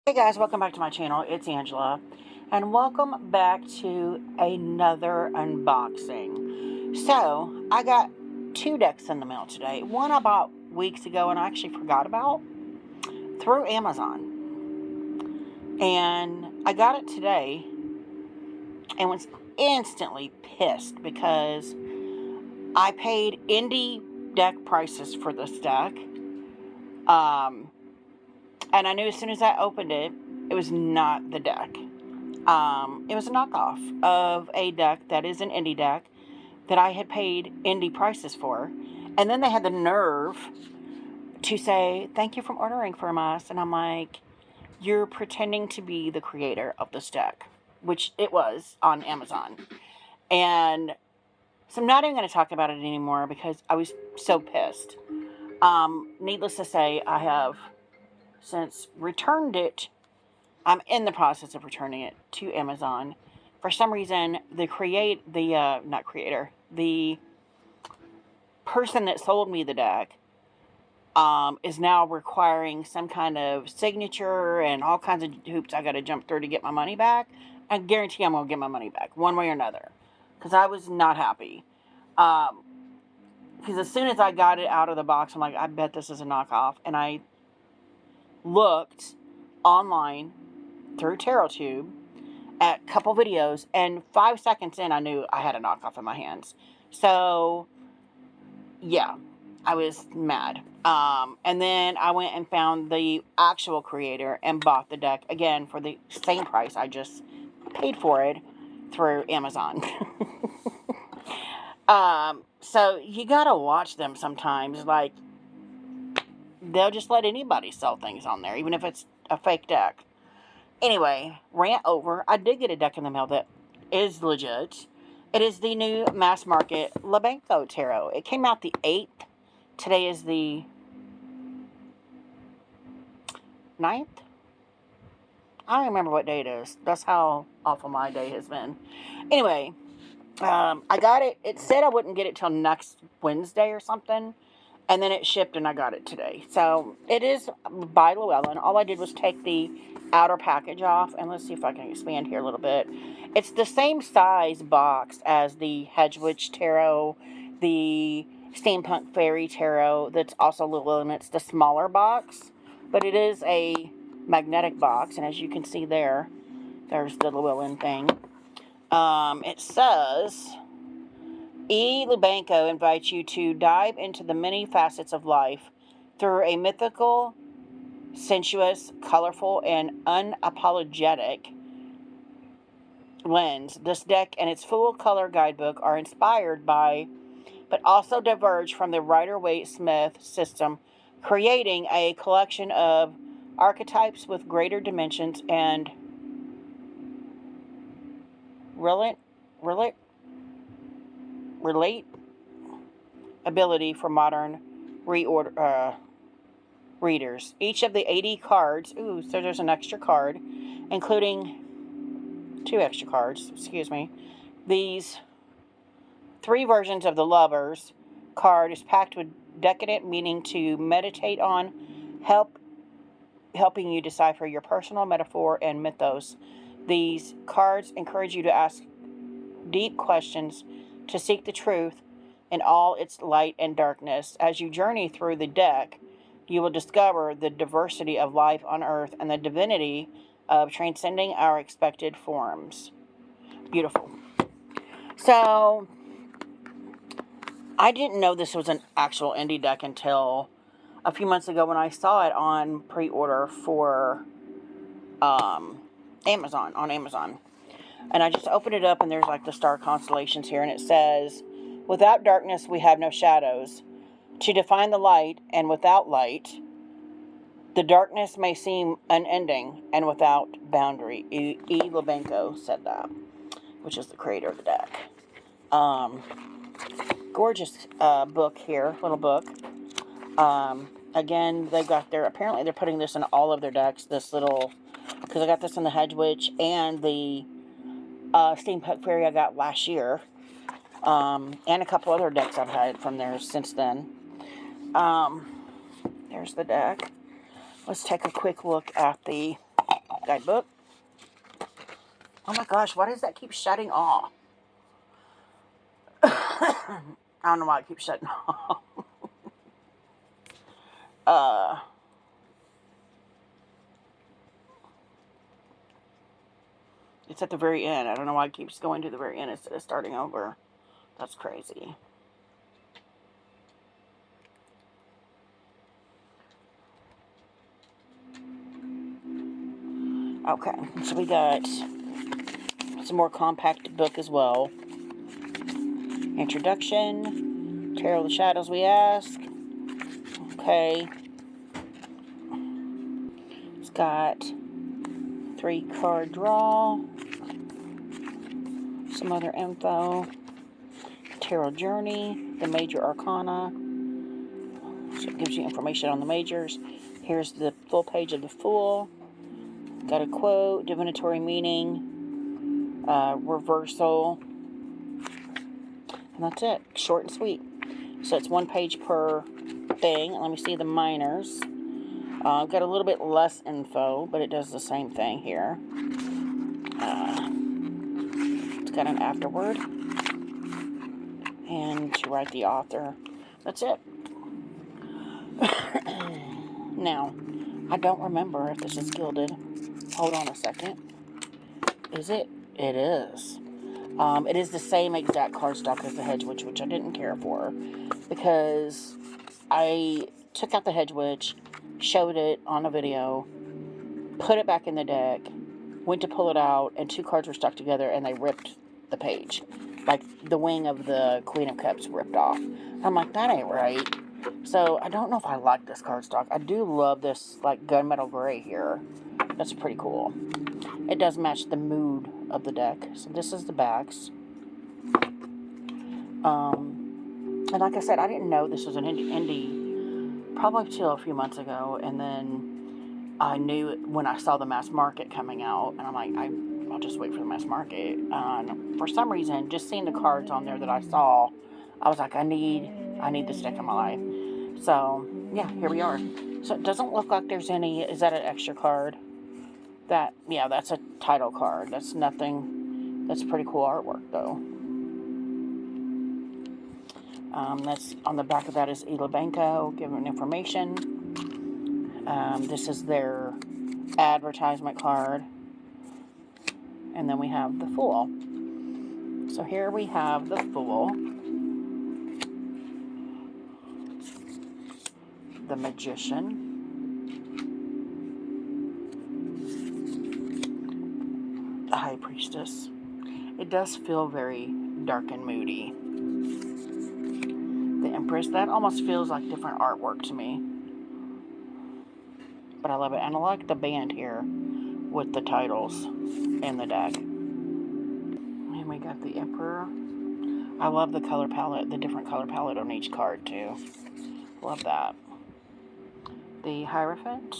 Hey guys, welcome back to my channel. It's Angela, and welcome back to another unboxing. So, I got two decks in the mail today. One I bought weeks ago and I actually forgot about through Amazon. And I got it today and was instantly pissed because I paid indie deck prices for this deck. And I knew as soon as I opened it, it was not the deck. It was a knockoff of a deck that is an indie deck that I had paid indie prices for. And then they had the nerve to say, thank you for ordering from us. And I'm like, you're pretending to be the creator of this deck, which it was on Amazon. And so I'm not even going to talk about it anymore because I was so pissed. Needless to say, I have since returned it. I'm in the process of returning it to Amazon. For some reason, the person that sold me the deck is now requiring some kind of signature and all kinds of hoops I got to jump through to get my money back. I guarantee I'm going to get my money back one way or another because I was not happy. Because as soon as I got it out of the box, I'm like, I bet this is a knockoff. And I looked online through TarotTube at a couple videos, and 5 seconds in, I knew I had a knockoff in my hands. So, yeah, I was mad. And then I went and found the actual creator and bought the deck again for the same price I just paid for it through Amazon. So you gotta watch them sometimes. Like, they'll just let anybody sell things on there, even if it's a fake deck. Anyway, rant over. I did get a deck in the mail that is legit. It is the new mass market Lubanko tarot. It came out the 8th. Today is the 9th. I don't remember what day it is. That's how awful my day has been. Anyway, I got it. It said I wouldn't get it till next Wednesday or something. And then it shipped and I got it today. So it is by Llewellyn. All I did was take the outer package off. And let's see if I can expand here a little bit. It's the same size box as the Hedge Witch Tarot, the Steampunk Fairy Tarot that's also Llewellyn. It's the smaller box. But it is a magnetic box. And as you can see there, there's the Llewellyn thing. It says, Lubanko invites you to dive into the many facets of life through a mythical, sensuous, colorful, and unapologetic lens. This deck and its full-color guidebook are inspired by, but also diverge from the Rider-Waite-Smith system, creating a collection of archetypes with greater dimensions and relate ability for modern readers. Each of the 80 cards, so there's an extra card, including 2 extra cards, These 3 versions of the Lovers card is packed with decadent meaning to meditate on, helping you decipher your personal metaphor and mythos. These cards encourage you to ask deep questions, to seek the truth in all its light and darkness. As you journey through the deck, you will discover the diversity of life on Earth and the divinity of transcending our expected forms. Beautiful. So, I didn't know this was an actual indie deck until a few months ago when I saw it on pre-order for Amazon, on Amazon. And I just opened it up, and there's like the star constellations here, and it says, without darkness, we have no shadows. To define the light, and without light, the darkness may seem unending and without boundary. Lubanko said that, which is the creator of the deck. Gorgeous book here, little book. Again, apparently they're putting this in all of their decks, this little, because I got this in the Hedge Witch and the Steampunk Fairy I got last year, and a couple other decks I've had from there since then. There's the deck. Let's take a quick look at the guidebook. Oh my gosh, why does that keep shutting off? I don't know why it keeps shutting off. It's at the very end. I don't know why it keeps going to the very end instead of starting over. That's crazy. Okay, so we got some more compact book as well. Introduction, Tarot of the Shadows, we ask. Okay. It's got 3-card draw. Some other info. Tarot Journey, the Major Arcana. So it gives you information on the majors. Here's the full page of the Fool. Got a quote, divinatory meaning, reversal. And that's it. Short and sweet. So it's 1 page per thing. Let me see the minors. I've got a little bit less info, but it does the same thing here. It's got an afterword. And to write the author. That's it. Now, I don't remember if this is gilded. Hold on a second. Is it? It is. It is the same exact cardstock as the hedge witch, which I didn't care for because I took out the hedge witch, showed it on a video, put it back in the deck, went to pull it out, and 2 cards were stuck together and they ripped the page. Like the wing of the Queen of Cups ripped off. I'm like, that ain't right. So I don't know if I like this cardstock. I do love this like gunmetal gray here. That's pretty cool. It does match the mood of the deck. So this is the backs. And like I said, I didn't know this was an indie probably till a few months ago. And then I knew it when I saw the mass market coming out. And I'm like, I'll just wait for the mass market. For some reason, just seeing the cards on there that I saw, I was like, I need this deck in my life. So, yeah, here we are. So it doesn't look like there's any, is that an extra card? Yeah, that's a title card. That's nothing, that's pretty cool artwork, though. That's on the back of that is Lubanko giving information. This is their advertisement card. And then we have the Fool. So here we have the Fool. The Magician. The High Priestess. It does feel very dark and moody. The Empress, that almost feels like different artwork to me. But I love it. And I like the band here with the titles in the deck. And we got the Emperor. I love the color palette, the different color palette on each card too. Love that. The Hierophant.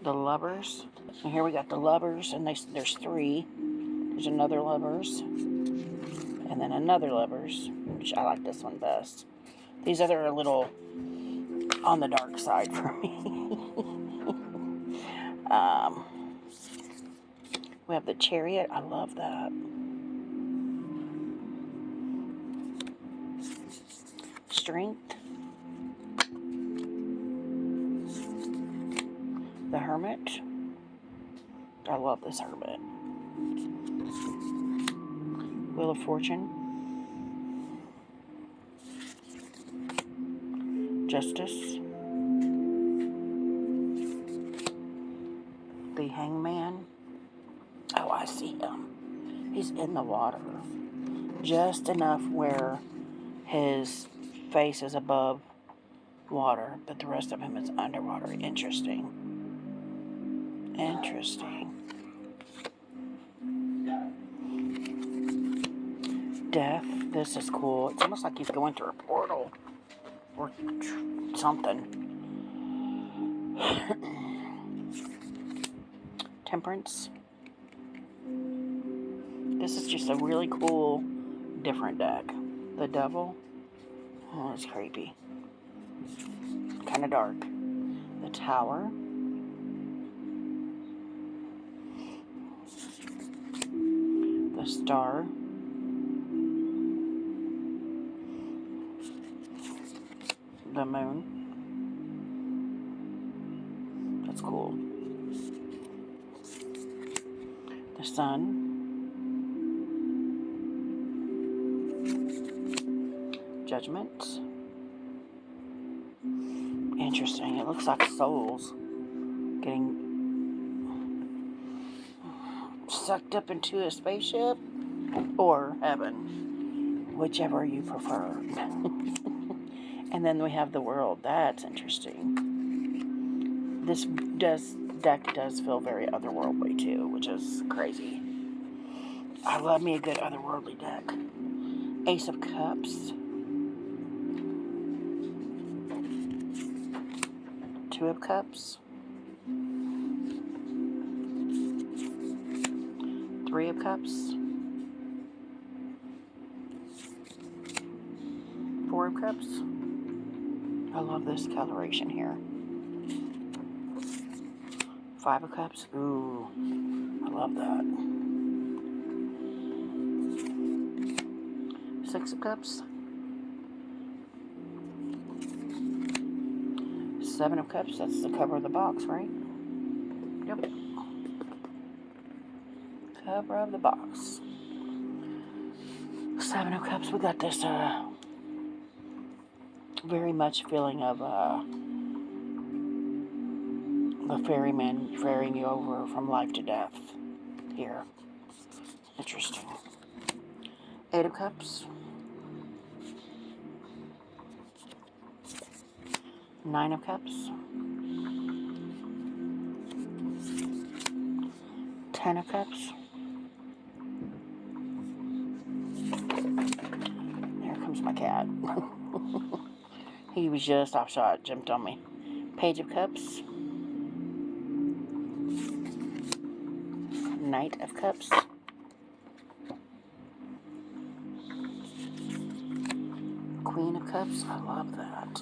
The Lovers. And here we got the Lovers, and there's 3. There's another Lovers. And then another Lovers, which I like this one best. These other are a little on the dark side for me. We have the Chariot. I love that. Strength. The Hermit. I love this Hermit. Wheel of Fortune. Justice. The Hangman. Oh, I see him. He's in the water. Just enough where his face is above water, but the rest of him is underwater. Interesting. Interesting. Death. This is cool. It's almost like he's going through a portal or something. Temperance. This is just a really cool, different deck. The Devil. Oh, it's creepy. Kind of dark. The Tower. The Star. The Moon. That's cool. The Sun. Judgment. Interesting. It looks like souls getting sucked up into a spaceship or heaven, whichever you prefer. And then we have the world. That's interesting. This deck does feel very otherworldly too, which is crazy. I love me a good otherworldly deck. Ace of Cups. Two of Cups. Three of Cups. Four of Cups. I love this coloration here. Five of Cups. Ooh, I love that. Six of Cups. Seven of Cups. That's the cover of the box, right? Yep. Cover of the box. Seven of Cups. We got this very much feeling of the ferryman ferrying you over from life to death here. Interesting. Eight of Cups. Nine of Cups. 10 of Cups. There comes my cat. He was just off shot, jumped on me. Page of Cups. Knight of Cups. Queen of Cups. I love that.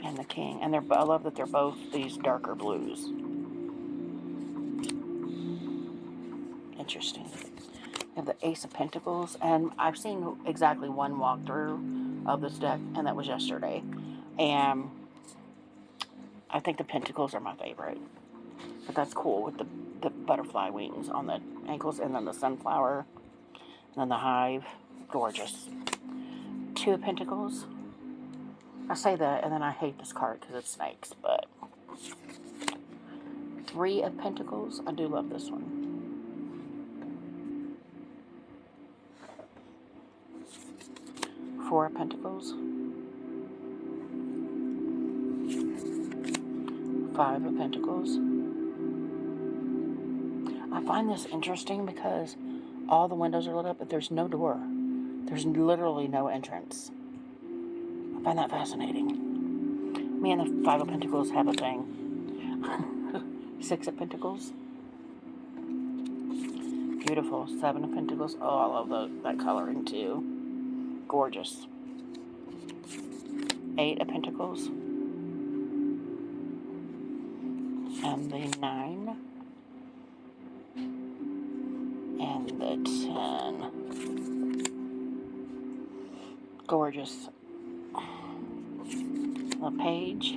And the King. And I love that they're both these darker blues. Interesting. We have the Ace of Pentacles. And I've seen exactly one walkthrough of this deck, and that was yesterday. And I think the Pentacles are my favorite. But that's cool with the butterfly wings on the ankles, and then the sunflower, and then the hive. Gorgeous. Two of Pentacles. I say that, and then I hate this card because it's snakes, but Three of Pentacles. I do love this one. Four of Pentacles. Five of Pentacles. I find this interesting because all the windows are lit up, but there's no door. There's literally no entrance. I find that fascinating. Me and the Five of Pentacles have a thing. Six of Pentacles. Beautiful. Seven of Pentacles. Oh, I love that coloring too. Gorgeous. Eight of Pentacles. And the 9. And the 10. Gorgeous. The Page.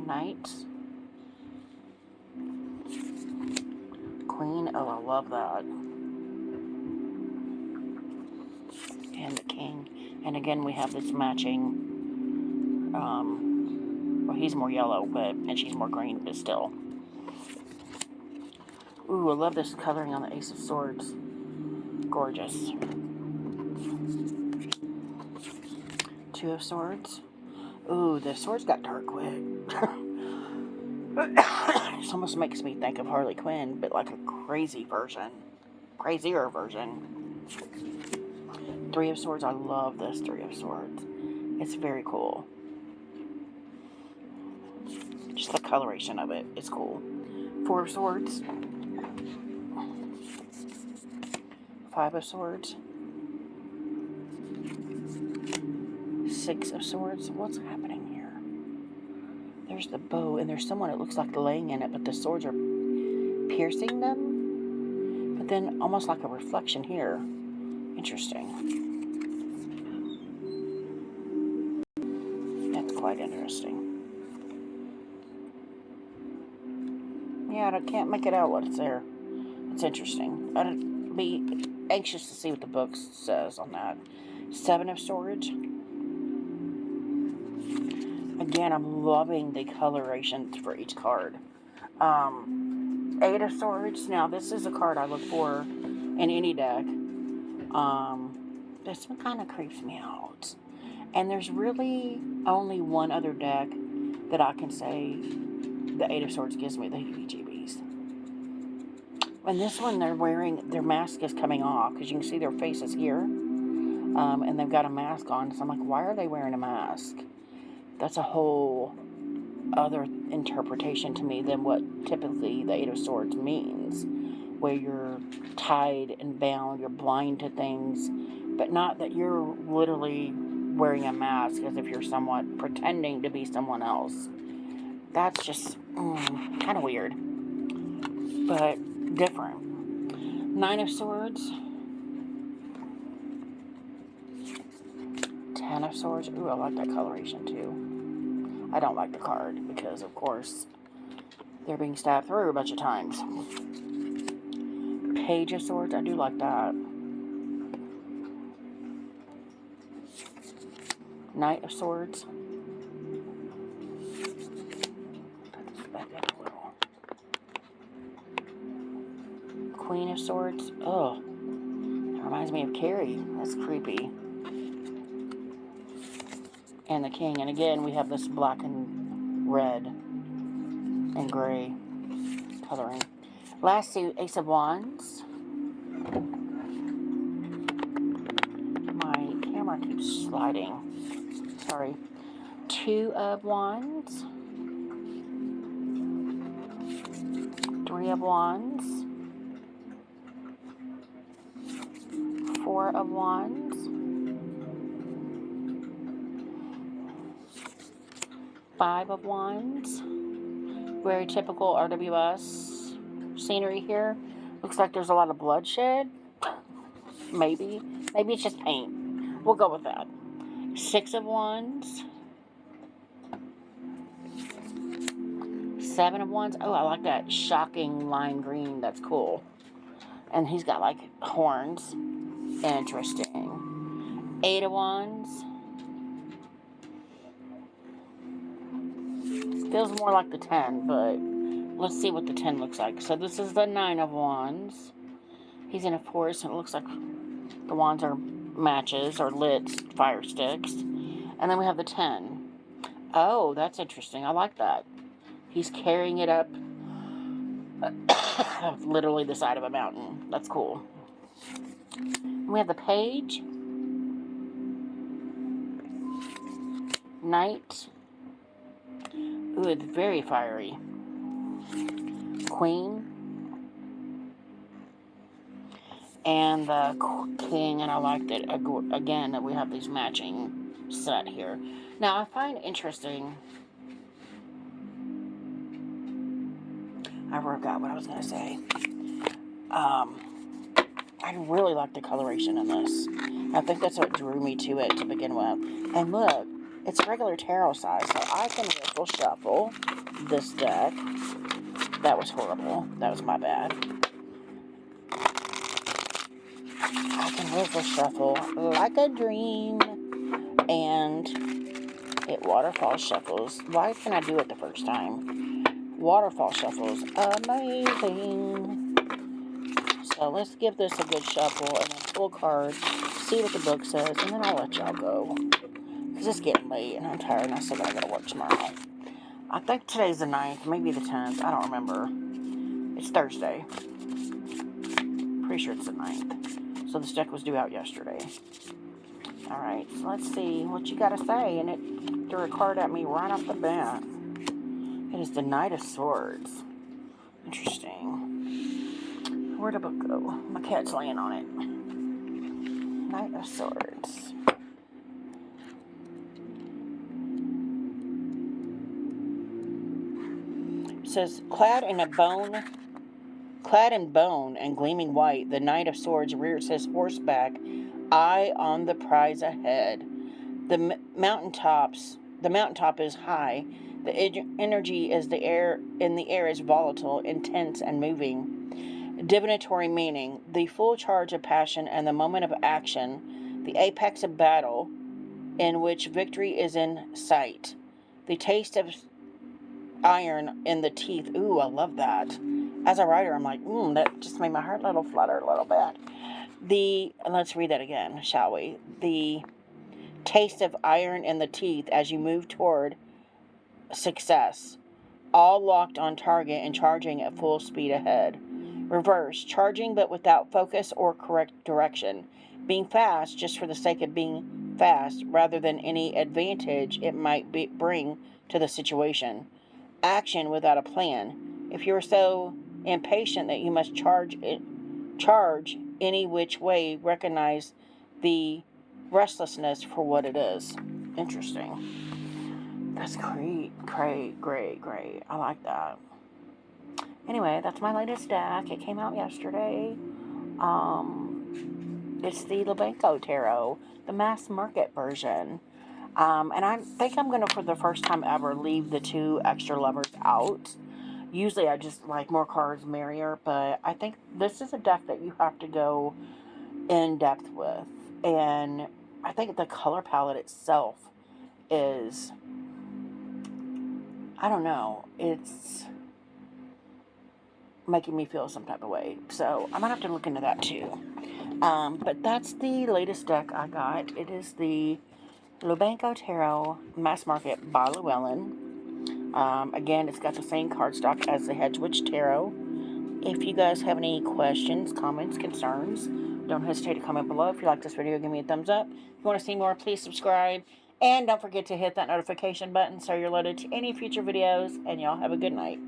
Knight. Queen. Oh, I love that. And the King. And again, we have this matching, well, he's more yellow, and she's more green, but still. Ooh, I love this coloring on the Ace of Swords. Gorgeous. Two of Swords. Ooh, the swords got dark quick. This almost makes me think of Harley Quinn, but like a crazier version. Three of Swords. I love this Three of Swords. It's very cool. Just the coloration of it is cool. Four of Swords. Five of Swords. 6 Six of Swords. What's happening here? There's the bow, and there's someone that looks like laying in it, but the swords are piercing them. But then almost like a reflection here. Interesting. That's quite interesting. Yeah, I can't make it out what's there. It's interesting. I'd be anxious to see what the book says on that. Seven of Swords. Again, I'm loving the coloration for each card. Eight of Swords. Now, this is a card I look for in any deck. This one kind of creeps me out. And there's really only one other deck that I can say the Eight of Swords gives me the heebie-jeebies. And this one, their mask is coming off, because you can see their faces here. And they've got a mask on. So I'm like, why are they wearing a mask? That's a whole other interpretation to me than what typically the Eight of Swords means. Where you're tied and bound, you're blind to things. But not that you're literally wearing a mask as if you're somewhat pretending to be someone else. That's just kind of weird. But different. Nine of Swords. Ten of Swords. Ooh, I like that coloration too. I don't like the card because, of course, they're being stabbed through a bunch of times. Page of Swords. I do like that. Knight of Swords. Put this back up a little. Queen of Swords. Oh, that reminds me of Carrie. That's creepy. And the King. And again, we have this black and red and gray coloring. Last two, Ace of Wands. My camera keeps sliding. Sorry. Two of Wands. Three of Wands. Four of Wands. Five of Wands. Very typical RWS scenery here. Looks like there's a lot of bloodshed. Maybe. Maybe it's just paint. We'll go with that. Six of Wands. Seven of Wands. Oh, I like that shocking lime green. That's cool. And he's got like horns. Interesting. Eight of Wands. Feels more like the 10, but let's see what the 10 looks like. So this is the Nine of Wands. He's in a forest, and it looks like the wands are matches or lit fire sticks. And then we have the 10. Oh, that's interesting. I like that. He's carrying it up literally the side of a mountain. That's cool. And we have the Page. Knight. Ooh, it's very fiery. Queen. And the King, and I liked it again that we have these matching set here. Now, I find interesting. I forgot what I was going to say. I really like the coloration in this. I think that's what drew me to it to begin with. And look, it's regular tarot size, so I can riffle shuffle this deck. That was horrible. That was my bad. I can riffle shuffle like a dream, and it waterfall shuffles. Why can I do it the first time? Waterfall shuffles, amazing. So let's give this a good shuffle and then pull a card, see what the book says, and then I'll let y'all go. Because it's getting late and I'm tired and I still gotta go to work tomorrow. I think today's the 9th, maybe the 10th. I don't remember. It's Thursday. Pretty sure it's the 9th. So this deck was due out yesterday. Alright, so let's see what you gotta say. And it threw a card at me right off the bat. It is the Knight of Swords. Interesting. Where'd the book go? My cat's laying on it. Knight of Swords. says, clad in bone and gleaming white, the Knight of Swords rears his horseback, eye on the prize ahead. The mountaintop is high. The energy is in the air is volatile, intense, and moving. Divinatory meaning: the full charge of passion and the moment of action, the apex of battle, in which victory is in sight. The taste of iron in the teeth. Ooh, I love that. As a writer, I'm like, that just made my heart little flutter a little bit. Let's read that again, shall we? The taste of iron in the teeth as you move toward success. All locked on target and charging at full speed ahead. Reverse, charging but without focus or correct direction. Being fast just for the sake of being fast rather than any advantage it might bring to the situation. Action without a plan. If you are so impatient that you must charge any which way, recognize the restlessness for what it is. Interesting. That's great. I like that. Anyway, that's my latest deck. It came out yesterday. It's the Lubanko Tarot, the mass market version. And I think I'm going to, for the first time ever, leave the 2 extra lovers out. Usually I just like more cards merrier, but I think this is a deck that you have to go in depth with. And I think the color palette itself is, I don't know, it's making me feel some type of way. So I might have to look into that too. But that's the latest deck I got. It is the Lubanko Tarot Mass Market by Llewellyn. Again, it's got the same cardstock as the Hedgewitch Tarot. If you guys have any questions, comments, concerns, don't hesitate to comment below. If you like this video, give me a thumbs up. If you want to see more, please subscribe. And don't forget to hit that notification button so you're alerted to any future videos. And y'all have a good night.